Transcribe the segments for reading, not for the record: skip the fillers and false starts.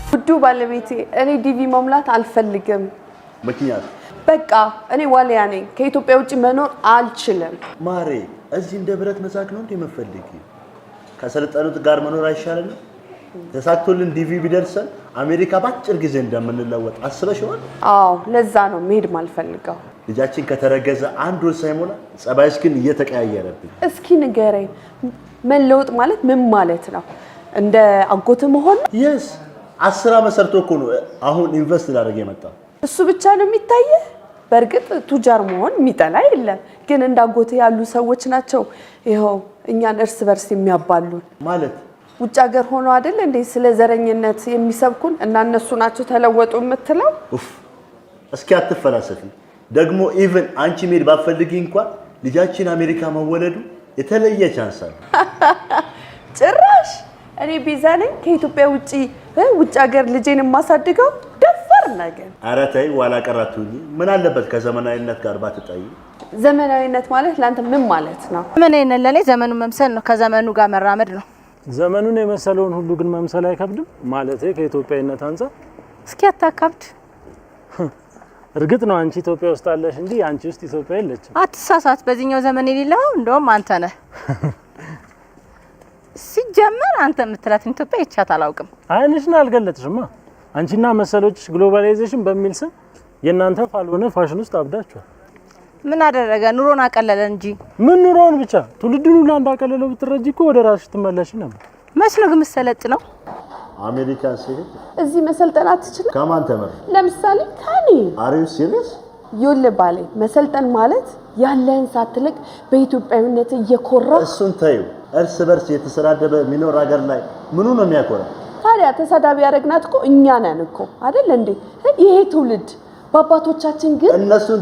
ውዱ ባለቤቴ እኔ ዲቪ መሙላት አልፈልግም። ምክንያት በቃ እኔ ዋሊያ ነኝ። ከኢትዮጵያ ውጪ መኖር አልችልም። ማሬ እዚህ እንደ ብረት መሳቅ ነው እንደምፈልግ ከሰለጠኑት ጋር መኖር አይሻልም? ተሳክቶልን ዲቪ ቢደርሰን አሜሪካ ባጭር ጊዜ እንደምንለወጥ አስበሽዋል? አዎ ለዛ ነው መሄድ ማልፈልገው። ልጃችን ከተረገዘ አንድ ወር ሳይሞላ ጸባይሽ ግን እየተቀያየረብኝ። እስኪ ንገረኝ፣ መለወጥ ማለት ምን ማለት ነው? እንደ አጎት መሆን? yes 10 ዓመት ሰርቶ እኮ ነው አሁን ኢንቨስት ላደርግ የመጣው። እሱ ብቻ ነው የሚታየው? በርግጥ ቱጃር መሆን የሚጠላ የለም፣ ግን እንደ አጎት ያሉ ሰዎች ናቸው ይኸው እኛን እርስ በርስ የሚያባሉን። ማለት ውጭ ሀገር ሆኖ አይደል እንዴ ስለ ዘረኝነት የሚሰብኩን እና እነሱ ናቸው ተለወጡ የምትለው? እስኪ አትፈላሰፊ። ደግሞ ኢቭን አንቺ ሜድ ባፈልጊ እንኳን ልጃችን አሜሪካ መወለዱ የተለየ ቻንስ አለ። ጭራሽ እኔ ቢዛ ነኝ ከኢትዮጵያ ውጭ ሀገር ልጄን የማሳድገው ደፋር ነገር። ኧረ ተይ ዋላ ቀራቱኝ። ምን አለበት ከዘመናዊነት ጋር ባትጣይ? ዘመናዊነት ማለት ለአንተ ምን ማለት ነው? ዘመናዊነት ለኔ ዘመኑን መምሰል ነው፣ ከዘመኑ ጋር መራመድ ነው። ዘመኑን የመሰለውን ሁሉ ግን መምሰል አይከብድም ማለት ከኢትዮጵያዊነት አንፃር። እስኪ አታካብድ። እርግጥ ነው አንቺ ኢትዮጵያ ውስጥ አለሽ እንጂ አንቺ ውስጥ ኢትዮጵያ የለችም። አትሳሳት። በዚህኛው ዘመን የሌለው እንደውም አንተ ነህ። ሲጀመር አንተ የምትላትን ኢትዮጵያ ይቻት አላውቅም። አይንሽን አልገለጥሽማ። አንቺና መሰሎችሽ ግሎባላይዜሽን በሚል ስም የናንተ ፋልሆነ ፋሽን ውስጥ አብዳችኋል። ምን አደረገ? ኑሮን አቀለለ እንጂ። ምን ኑሮን ብቻ ትውልዱን ሁሉ እንዳቀለለው ብትረጂ እኮ ወደ ራስሽ ትመለሽ ነበር። መች ነው ግን መሰለጥ ነው? አሜሪካን ሲሄድ እዚህ መሰልጠን አትችልም? ከማን ተመር? ለምሳሌ ከኔ። አር ዩ ሲሪየስ? ይኸውልህ መሰልጠን ማለት ያለህን ሳትልቅ በኢትዮጵያዊነት እየኮራ። እሱን ተይው። እርስ በርስ የተሰዳደበ የሚኖር ሀገር ላይ ምኑ ነው የሚያኮራ? ታዲያ ተሳዳቢ ያደረግናት እኮ እኛ ነን እኮ አይደል እንዴ? ይሄ ትውልድ በአባቶቻችን ግን እነሱን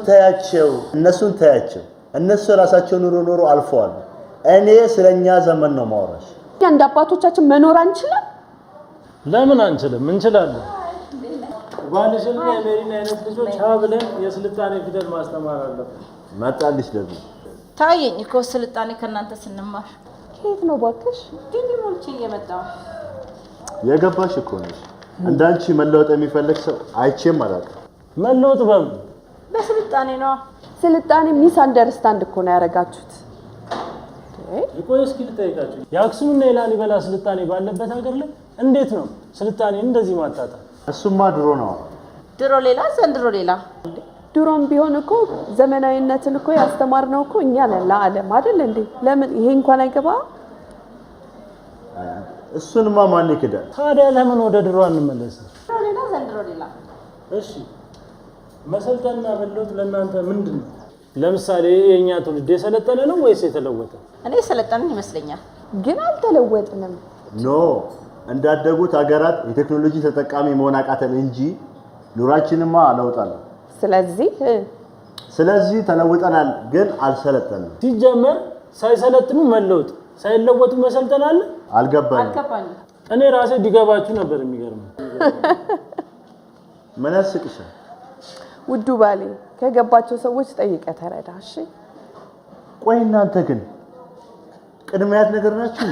ተያቸው። እነሱ ራሳቸው ኑሮ አልፈዋል። እኔ ስለኛ ዘመን ነው ማውራሽ። እንደ አባቶቻችን መኖር አንችልም? ለምን አንችልም? እንችላለን። ባልሽን የሜሪን አይነት ልጆች ብለን የስልጣኔ ፊደል ማስተማር አለብን። መጣልሽ ደግሞ ታየኝ እኮ ስልጣኔ ከናንተ ስንማር። ከየት ነው ባክሽ? ዲቪ ሞልቼ እየመጣሁ የገባሽ እኮ ነሽ። እንዳንቺ መለወጥ የሚፈልግ ሰው አይቼም አላውቅም። መለወጥ በስልጣኔ ነው። ስልጣኔ ሚስ አንደርስታንድ እኮ ነው ያደረጋችሁት። ይቆይ እስኪ ልጠይቃችሁ። የአክሱምና የላሊበላ ስልጣኔ ባለበት ሀገር ላይ እንዴት ነው ስልጣኔ እንደዚህ ማጣጣ? እሱማ ድሮ ነው። ድሮ ሌላ ዘንድሮ ሌላ። ድሮም ቢሆን እኮ ዘመናዊነትን እኮ ያስተማርነው እኮ እኛ ነን ለዓለም አይደል እንዴ? ለምን ይሄ እንኳን አይገባ? እሱንማ ማን ይክዳል? ታዲያ ለምን ወደ ድሮ አንመለስም? ድሮ ሌላ ዘንድሮ ሌላ። እሺ መሰልጠንና መለወጥ ለእናንተ ምንድን ነው? ለምሳሌ የኛ ትውልድ የሰለጠነ ነው ወይስ የተለወጠ? እኔ የሰለጠንን ይመስለኛል፣ ግን አልተለወጥንም። ኖ እንዳደጉት ሀገራት የቴክኖሎጂ ተጠቃሚ መሆን አቃተን እንጂ ኑራችንማ አለውጣለን። ስለዚህ ተለውጠናል፣ ግን አልሰለጠንም። ሲጀመር ሳይሰለጥኑ መለወጥ ሳይለወጡ መሰልጠን አለ? አልገባኝም። እኔ ራሴ ዲገባችሁ ነበር። የሚገርመው ምን ያስቅሻል? ውዱ ባሌ ከገባቸው ሰዎች ጠይቀህ ተረዳ። እሺ ቆይ እናንተ ግን ቅድሚያት ነገር ናችሁ?